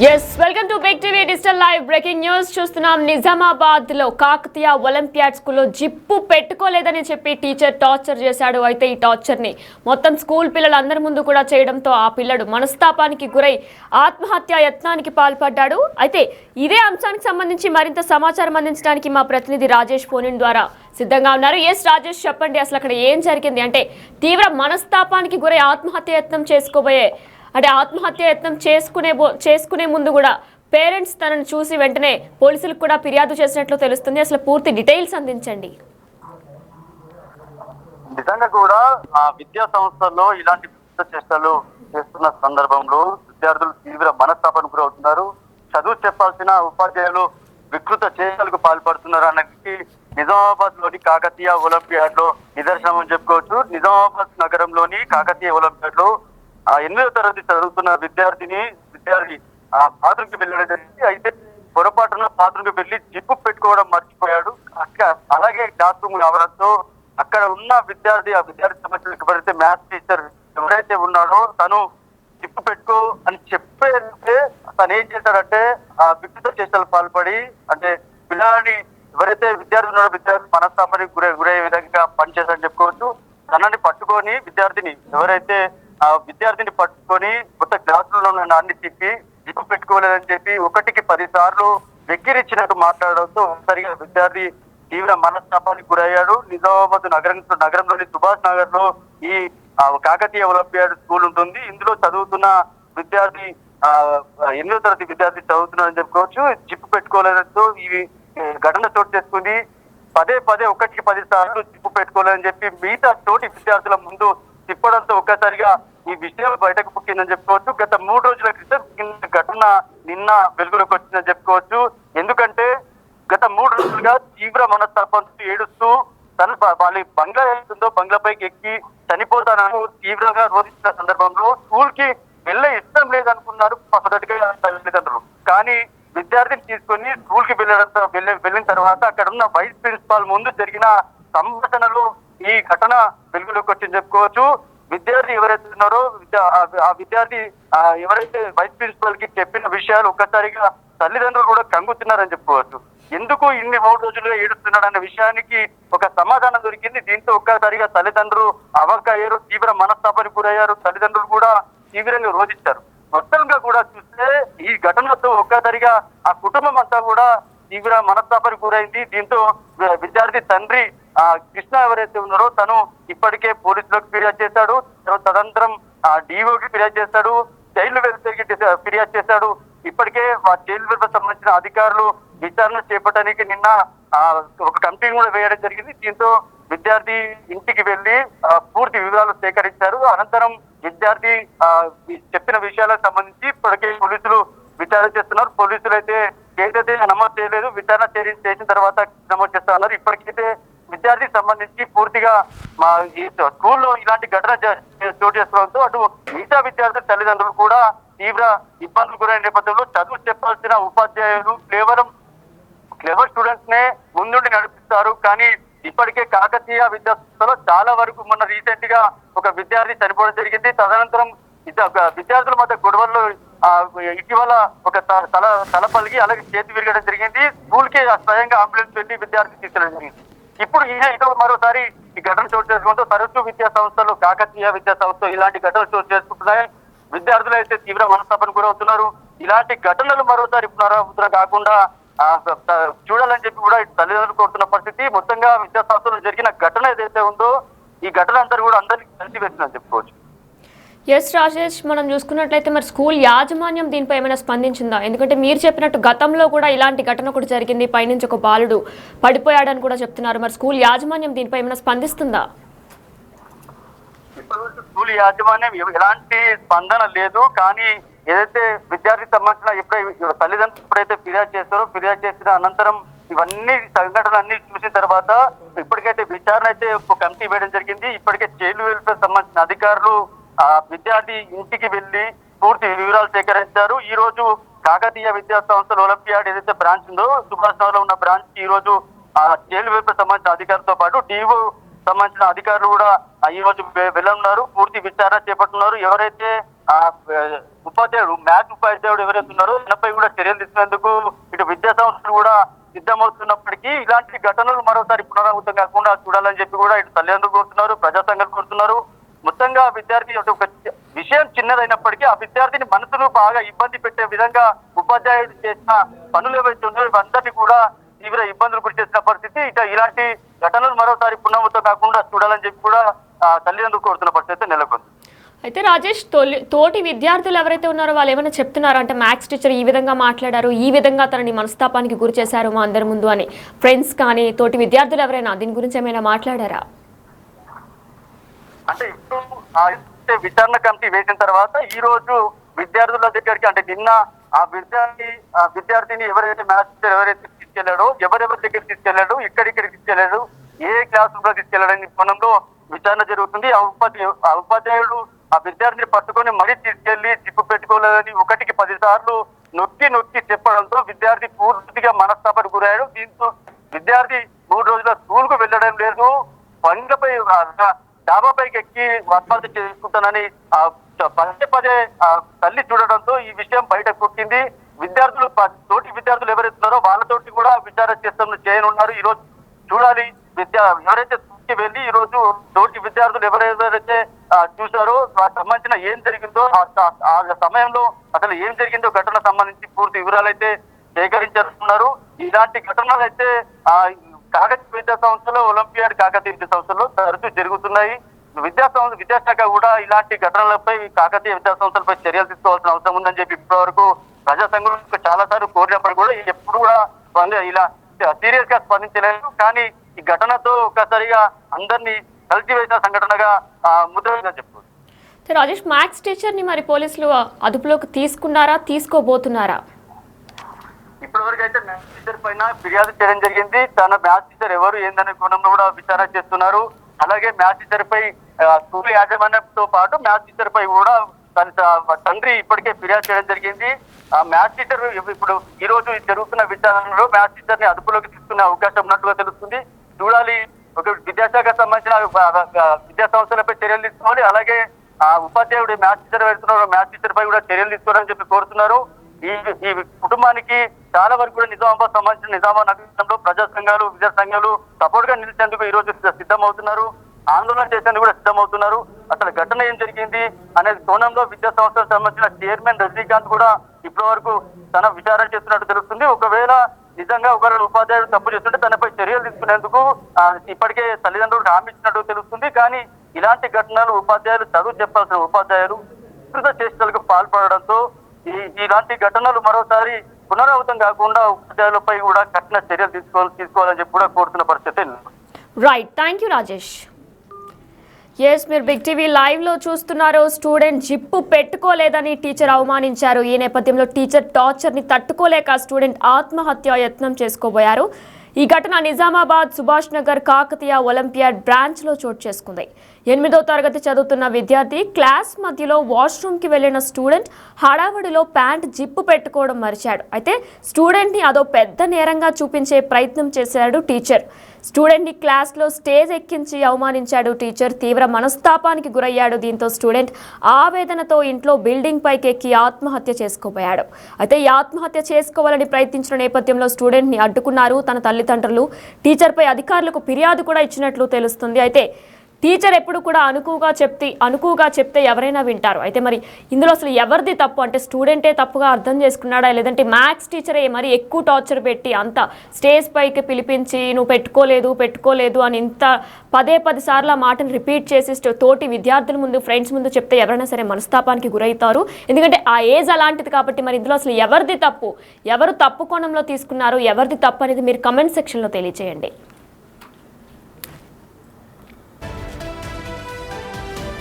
Welcome to big TV digital live breaking news. చూస్తున్నాం, నిజామాబాద్ లో Kakatiya Olympiad స్కూల్లో జిప్పు పెట్టుకోలేదని చెప్పి టీచర్ టార్చర్ చేశాడు. అయితే ఈ టార్చర్ ని మొత్తం స్కూల్ పిల్లలందరి ముందు కూడా చేయడంతో ఆ పిల్లడు మనస్తాపానికి గురై ఆత్మహత్య యత్నానికి పాల్పడ్డాడు. అయితే ఇదే అంశానికి సంబంధించి మరింత సమాచారం అందించడానికి మా ప్రతినిధి రాజేష్ ఫోన్ ద్వారా సిద్ధంగా ఉన్నారు. రాజేష్, చెప్పండి, అసలు అక్కడ ఏం జరిగింది? అంటే తీవ్ర మనస్తాపానికి గురై ఆత్మహత్య యత్నం ఆత్మహత్య యత్నం చేసుకునే ముందు కూడా పేరెంట్స్ తనను చూసి వెంటనే పోలీసులకు కూడా ఫిర్యాదు చేసినట్లు తెలుస్తుంది. అసలు పూర్తి డీటెయిల్స్ అందించండి. నిజంగా కూడా విద్యా సంస్థల్లో ఇలాంటి చేష్టలు చేస్తున్న సందర్భంలో విద్యార్థులు తీవ్ర మనస్తాపానికి గురవుతున్నారు. చదువు చెప్పాల్సిన ఉపాధ్యాయులు వికృత చేష్టలకు పాల్పడుతున్నారు అన్నది నిజామాబాద్ లోని కాకతీయ ఒలింపియాడ్ లో నిదర్శనం అని చెప్పుకోవచ్చు. నిజామాబాద్ నగరంలోని కాకతీయ ఒలింపియాడ్ లో 8వ తరగతి చదువుతున్న విద్యార్థి బాత్రూమ్ కి వెళ్ళడం జరిగింది. అయితే పొరపాటున బాత్రూమ్ కి వెళ్ళి జిప్పు పెట్టుకోవడం మర్చిపోయాడు. అలాగే క్లాస్ రూమ్ రావడంతో అక్కడ ఉన్న ఆ విద్యార్థి సమస్యలు ఎవరైతే మ్యాథ్స్ టీచర్ ఎవరైతే ఉన్నాడో తను జిప్పు పెట్టుకో అని చెప్పేస్తే తను ఏం చేశాడంటే ఆ వికృత చేష్టలు పాల్పడి, అంటే పిల్లలని ఎవరైతే విద్యార్థి ఉన్నాడో విద్యార్థి మనస్తాపానికి గురయ్యే విధంగా పనిచేశాడని చెప్పుకోవచ్చు. తనని పట్టుకొని విద్యార్థిని పట్టుకొని కొత్త క్లాసులలో అన్ని తిప్పి జిప్పు పెట్టుకోలేదని చెప్పి 1కి 10 సార్లు వెక్కిరించినట్టు మాట్లాడడంతో ఒకసారిగా విద్యార్థి తీవ్ర మనస్తాపానికి గురయ్యాడు. నిజామాబాద్ నగరంలోని సుభాష్ నగర్ లో ఈ కాకతీయ ఒలింపియాడ్ స్కూల్ ఉంటుంది. ఇందులో చదువుతున్న విద్యార్థి 8వ తరగతి విద్యార్థి చదువుతున్నాడని చెప్పుకోవచ్చు. జిప్పు పెట్టుకోలేదంటూ ఈ ఘటన చోటు చేసుకుంది. పదే 1కి 10 సార్లు జిప్పు పెట్టుకోలేదని చెప్పి మిగతా తోటి విద్యార్థుల ముందు తిప్పడంతో ఒక్కసారిగా ఈ విషయం బయటకు పుట్టిందని చెప్పుకోవచ్చు. గత 3 రోజుల క్రితం ఘటన నిన్న వెలుగులోకి వచ్చిందని చెప్పుకోవచ్చు. ఎందుకంటే గత 3 రోజులుగా తీవ్ర మనస్తాపంతో ఏడుస్తూ తను వాళ్ళ బంగ్లా ఏస్తుందో బంగ్లాపైకి ఎక్కి చనిపోతానని తీవ్రంగా రోధించిన సందర్భంలో స్కూల్ కి వెళ్ళే ఇష్టం లేదనుకున్నారు మొదటిగా తల్లిదండ్రులు. కానీ విద్యార్థిని తీసుకొని స్కూల్ కి వెళ్ళిన తర్వాత అక్కడ ఉన్న వైస్ ప్రిన్సిపాల్ ముందు జరిగిన సంభాషణలో ఈ ఘటన వెలుగులోకి వచ్చింది చెప్పుకోవచ్చు. విద్యార్థి ఎవరైతే ఉన్నారో ఆ విద్యార్థి ఎవరైతే వైస్ ప్రిన్సిపల్ కి చెప్పిన విషయాలు ఒక్కసారిగా తల్లిదండ్రులు కూడా కంగుతున్నారని చెప్పుకోవచ్చు. ఎందుకు ఇన్ని 3 రోజులుగా ఏడుస్తున్నాడు అనే విషయానికి ఒక సమాధానం దొరికింది. దీంతో ఒక్కసారిగా తల్లిదండ్రులు అయ్యారు, తీవ్ర మనస్తాపానికి గురయ్యారు. తల్లిదండ్రులు కూడా తీవ్రంగా రోధించారు. మొత్తంగా కూడా చూస్తే ఈ ఘటనతో ఒక్కసారిగా ఆ కుటుంబం అంతా కూడా తీవ్ర మనస్తాపానికి గురైంది. దీంతో విద్యార్థి తండ్రి కృష్ణ ఎవరైతే ఉన్నారో తను ఇప్పటికే పోలీసులకు ఫిర్యాదు చేశాడు. తదనంతరం డిఓకి ఫిర్యాదు చేశాడు, చైల్డ్ వెల్ఫేర్ కి ఫిర్యాదు చేశాడు. ఇప్పటికే చైల్డ్ వెల్ఫేర్ సంబంధించిన అధికారులు విచారణ చేపట్టడానికి నిన్న ఒక కమిటీని కూడా వేయడం జరిగింది. దీంతో విద్యార్థి ఇంటికి వెళ్లి పూర్తి వివరాలు సేకరించారు. అనంతరం విద్యార్థి చెప్పిన విషయాలకు సంబంధించి ఇప్పటికే పోలీసులు విచారణ చేస్తున్నారు. పోలీసులు అయితే కేసు అయితే నమోదు చేయలేదు, విచారణ చేసిన తర్వాత నమోదు చేస్తా ఉన్నారు. ఇప్పటికైతే విద్యార్థికి సంబంధించి పూర్తిగా ఈ స్కూల్లో ఇలాంటి ఘటన చోటు చేసుకోవడంతో అటు మిగతా విద్యార్థుల తల్లిదండ్రులు కూడా తీవ్ర ఇబ్బందులు గురైన నేపథ్యంలో చదువు చెప్పాల్సిన ఉపాధ్యాయులు క్లెవర్ స్టూడెంట్స్ నే ముందుండి నడిపిస్తారు. కానీ ఇప్పటికే కాకతీయ విద్యా సంస్థలో చాలా వరకు మొన్న రీసెంట్ గా ఒక విద్యార్థి చనిపోవడం జరిగింది. తదనంతరం విద్యార్థుల మధ్య గొడవల్లో ఇటీవల ఒక తల పలిగి అలాగే చేతి విరగడం జరిగింది. స్కూల్ కి స్వయంగా అంబులెన్స్ వెళ్ళి విద్యార్థి తీసుకెళ్ళడం జరిగింది. ఇప్పుడు మరోసారి ఈ ఘటన చోటు చేసుకుంటూ తరచూ విద్యా సంస్థలు కాకతీయ విద్యా సంస్థ ఇలాంటి ఘటనలు చోటు చేసుకుంటున్నాయి. విద్యార్థులు అయితే తీవ్ర మనస్తాపానికి గురవుతున్నారు. ఇలాంటి ఘటనలు మరోసారి పునరావృతం కాకుండా చూడాలని చెప్పి కూడా తల్లిదండ్రులు కోరుతున్న పరిస్థితి. మొత్తంగా విద్యా సంస్థలో జరిగిన ఘటన ఏదైతే ఉందో ఈ ఘటన అంతా కూడా అందరికీ కలిసి వేస్తుందని చెప్పుకోవచ్చు. రాజేష్, మనం చూసుకున్నట్లయితే మరి స్కూల్ యాజమాన్యం దీనిపై ఏమైనా స్పందించిందా? ఎందుకంటే మీరు చెప్పినట్టు గతంలో కూడా ఇలాంటి ఘటన కూడా జరిగింది, పైనుంచి ఒక బాలుడు పడిపోయాడని కూడా చెప్తున్నారు. మరి స్కూల్ యాజమాన్యం దీనిపై ఏమైనా స్పందిస్తుందా? స్కూల్ యాజమాన్యం ఎలాంటి స్పందన లేదు. కానీ ఏదైతే విద్యార్థికి సంబంధించిన తల్లిదండ్రులు ఎప్పుడైతే ఫిర్యాదు చేసిన అనంతరం ఇవన్నీ సంఘటనలన్నీ చూసిన తర్వాత ఇప్పటికైతే విచారణ అయితే ఒక కమిటీ వేయడం జరిగింది. ఇప్పటికే చైల్డ్ వెల్ఫేర్ సంబంధించిన అధికారులు విద్యార్థి ఇంటికి వెళ్లి పూర్తి వివరాలు సేకరించారు. ఈ రోజు కాకతీయ విద్యా సంస్థల ఒలింపియాడ్ ఏదైతే బ్రాంచ్ ఉందో సుభాష్ నగర్ లో ఉన్న బ్రాంచ్ ఈ రోజు చైల్డ్ వెల్ఫేర్ సంబంధించిన అధికారులతో పాటు డిఓ సంబంధించిన అధికారులు కూడా ఈ రోజు వెళ్ళనున్నారు. పూర్తి విచారణ చేపడుతున్నారు. ఎవరైతే ఉపాధ్యాయుడు మ్యాథ్స్ ఉపాధ్యాయుడు ఎవరైతే ఉన్నారో తనపై కూడా చర్యలు తీసుకునేందుకు ఇటు విద్యా సంస్థలు కూడా సిద్ధమవుతున్నప్పటికీ ఇలాంటి ఘటనలు మరోసారి పునరావృతం కాకుండా చూడాలని చెప్పి కూడా ఇటు తల్లిదండ్రులు కోరుతున్నారు, ప్రజా సంఘాలు కోరుతున్నారు. మొత్తంగా విద్యార్థి ఒక విషయం చిన్నదైనప్పటికీ ఆ విద్యార్థిని మనసును బాగా ఇబ్బంది పెట్టే విధంగా ఉపాధ్యాయుడు చేసిన పనులు ఏవైతే ఉన్నాయో ఇవందరినీ కూడా తీవ్ర ఇబ్బందులు గురి చేసిన పరిస్థితి. ఇలాంటి ఘటనలు మరోసారి పునరావృతం కాకుండా చూడాలని చెప్పి కూడా తల్లిదండ్రులు కోరుతున్న పరిస్థితి నెలకొంది. అయితే రాజేష్, తోటి విద్యార్థులు ఎవరైతే ఉన్నారో వాళ్ళు ఏమైనా చెప్తున్నారు అంటే మ్యాథ్స్ టీచర్ ఈ విధంగా మాట్లాడారు, ఈ విధంగా తనని మనస్తాపానికి గురి చేశారు మా అందరి ముందు అని ఫ్రెండ్స్ కానీ తోటి విద్యార్థులు ఎవరైనా దీని గురించి ఏమైనా మాట్లాడారా? అంటే ఇప్పుడు విచారణ కమిటీ వేసిన తర్వాత ఈ రోజు విద్యార్థుల దగ్గరికి అంటే నిన్న ఆ విద్యార్థిని ఎవరైతే మ్యాథ్స్ టీచర్ ఎవరైతే తీసుకెళ్లాడో ఎవరెవరి దగ్గర తీసుకెళ్లాడు, ఇక్కడిక్కడికి తీసుకెళ్లాడు, ఏ క్లాస్ రూమ్ లో తీసుకెళ్లాడని కోణంలో విచారణ జరుగుతుంది. ఆ ఉపాధ్యాయుడు ఆ విద్యార్థిని పట్టుకొని మరీ తీసుకెళ్లి జిప్పు పెట్టుకోలేదని 1కి 10 సార్లు నొక్కి చెప్పడంతో విద్యార్థి పూర్తిగా మనస్తాపానికి గురయ్యాడు. దీంతో విద్యార్థి 3 రోజుల స్కూల్ కు వెళ్ళడం లేదు, పండ్లపై డాబాపైకి ఎక్కి ఆత్మహత్య చేసుకుంటానని పదే తల్లి చూడడంతో ఈ విషయం బయట కొట్టింది. విద్యార్థులు తోటి విద్యార్థులు ఎవరైతున్నారో వాళ్ళతోటి కూడా విచారణ చేయనున్నారు. ఈ రోజు చూడాలి ఎవరైతే స్కూల్కి వెళ్ళి ఈ రోజు తోటి విద్యార్థులు ఎవరెవరైతే చూశారో సంబంధించిన ఏం జరిగిందో ఆ సమయంలో అసలు ఏం జరిగిందో ఘటన సంబంధించి పూర్తి వివరాలు అయితే సేకరించేస్తున్నారు. ఇలాంటి ఘటనలు అయితే కాకతీయ విద్యా సంస్థలో ఒలింపియాడ్ కాకతీయ విద్యా సంస్థలో తరచూ జరుగుతున్నాయి. విద్యాశాఖ కూడా ఇలాంటి ఘటనలపై కాకతీయ విద్యా సంస్థలపై చర్యలు తీసుకోవాల్సిన అవసరం ఉందని చెప్పి ఇప్పటివరకు ప్రజా సంఘం చాలా సార్లు కోరినప్పుడు కూడా ఎప్పుడు కూడా ఇలా సీరియస్ గా స్పందించలేదు. కానీ ఈ ఘటనతో ఒక్కసారిగా అందరినీ కలిసివేసిన సంఘటనగా ముద్రగా చెప్పుకోవచ్చు. రాజేష్, మ్యాథ్స్ టీచర్ ని మరి పోలీసులు అదుపులోకి తీసుకున్నారా, తీసుకోబోతున్నారా? ఇప్పటివరకు అయితే మ్యాథ్స్ టీచర్ పైన ఫిర్యాదు చేయడం జరిగింది. తన మ్యాథ్స్ టీచర్ ఎవరు ఏందనే కోణంలో కూడా విచారణ చేస్తున్నారు. అలాగే మ్యాథ్స్ టీచర్ పై స్కూల్ యాజమాన్యంతో పాటు మ్యాథ్స్ టీచర్ పై కూడా తన తండ్రి ఇప్పటికే ఫిర్యాదు చేయడం జరిగింది. ఆ మ్యాథ్స్ టీచర్ ఇప్పుడు ఈ రోజు జరుగుతున్న విచారణలో మ్యాథ్స్ టీచర్ ని అదుపులోకి తీసుకునే అవకాశం ఉన్నట్టుగా తెలుస్తుంది. చూడాలి, ఒక విద్యాశాఖ సంబంధించిన విద్యా సంస్థలపై చర్యలు తీసుకోవాలి. అలాగే ఆ ఉపాధ్యాయుడు మ్యాథ్స్ టీచర్ వెళ్తున్నారు, మ్యాథ్స్ టీచర్ పై కూడా చర్యలు తీసుకోవాలని చెప్పి కోరుతున్నారు. ఈ కుటుంబానికి చాలా వరకు కూడా నిజామాబాద్ సంబంధించిన నిజామాబాద్ నగరంలో ప్రజా సంఘాలు, విద్యా సంఘాలు సపోర్ట్ గా నిలిచేందుకు ఈ రోజు సిద్ధమవుతున్నారు, ఆందోళన చేసేందుకు కూడా సిద్ధమవుతున్నారు. అసలు ఘటన ఏం జరిగింది అనేది కోణంలో విద్యా సంస్థలకు సంబంధించిన చైర్మన్ రజనీకాంత్ కూడా ఇప్పటి వరకు తన విచారణ చేస్తున్నట్టు తెలుస్తుంది. ఒకవేళ నిజంగా ఒకరు ఉపాధ్యాయుడు తప్పు చేస్తుంటే తనపై చర్యలు తీసుకునేందుకు ఇప్పటికే తల్లిదండ్రులకు హామీ ఇచ్చినట్టు తెలుస్తుంది. కానీ ఇలాంటి ఘటనలు ఉపాధ్యాయులు చదువు చెప్పాల్సిన ఉపాధ్యాయులు వికృత చేష్టలకు పాల్పడడంతో ఇలాంటి ఘటనలు మరోసారి పునరావృతం కాకుండా ఉపాధ్యాయులపై కూడా కఠిన చర్యలు తీసుకోవాలని చెప్పి కూడా కోరుతున్న పరిస్థితి. Right, thank you Rajesh. Yes, మీరు బిగ్ టీవీ లైవ్ లో చూస్తున్నారు. స్టూడెంట్ జిప్పు పెట్టుకోలేదని టీచర్ అవమానించారు. ఈ నేపథ్యంలో టీచర్ టార్చర్ ని తట్టుకోలేక స్టూడెంట్ ఆత్మహత్య యత్నం చేసుకోబోయారు. ఈ ఘటన నిజామాబాద్ సుభాష్ నగర్ కాకతీయ ఒలింపియాడ్ బ్రాంచ్ లో చోటు చేసుకుంది. 8వ తరగతి చదువుతున్న విద్యార్థి క్లాస్ మధ్యలో వాష్రూమ్ కి వెళ్లిన స్టూడెంట్ హడావడిలో ప్యాంట్ జిప్పు పెట్టుకోవడం మరిచాడు. అయితే స్టూడెంట్ ని అదో పెద్ద నేరంగా చూపించే ప్రయత్నం చేశాడు టీచర్. స్టూడెంట్ ని క్లాస్ లో స్టేజ్ ఎక్కించి అవమానించాడు టీచర్. తీవ్ర మనస్తాపానికి గురయ్యాడు. దీంతో స్టూడెంట్ ఆవేదనతో ఇంట్లో బిల్డింగ్ పైకి ఎక్కి ఆత్మహత్య చేసుకోబోయాడు. అయితే ఈ ఆత్మహత్య చేసుకోవాలని ప్రయత్నించిన నేపథ్యంలో స్టూడెంట్ ని అడ్డుకున్నారు తన తల్లిదండ్రులు. టీచర్ పై అధికారులకు ఫిర్యాదు కూడా ఇచ్చినట్లు తెలుస్తుంది. అయితే టీచర్ ఎప్పుడు కూడా అనుకువగా చెప్తే ఎవరైనా వింటారు. అయితే మరి ఇందులో అసలు ఎవరిది తప్పు అంటే స్టూడెంటే తప్పుగా అర్థం చేసుకున్నాడా, లేదంటే మ్యాథ్స్ టీచరే మరి ఎక్కువ టార్చర్ పెట్టి అంత స్టేజ్ పైకి పిలిపించి నువ్వు పెట్టుకోలేదు అని ఇంత 10 సార్లు ఆ మాటను రిపీట్ చేసి తోటి విద్యార్థుల ముందు, ఫ్రెండ్స్ ముందు చెప్తే ఎవరైనా సరే మనస్తాపానికి గురవుతారు. ఎందుకంటే ఆ ఏజ్ అలాంటిది కాబట్టి మరి ఇందులో అసలు ఎవరిది తప్పు, ఎవరు తప్పు కోణంలో తీసుకున్నారు, ఎవరిది తప్పు అనేది మీరు కమెంట్ సెక్షన్లో తెలియజేయండి.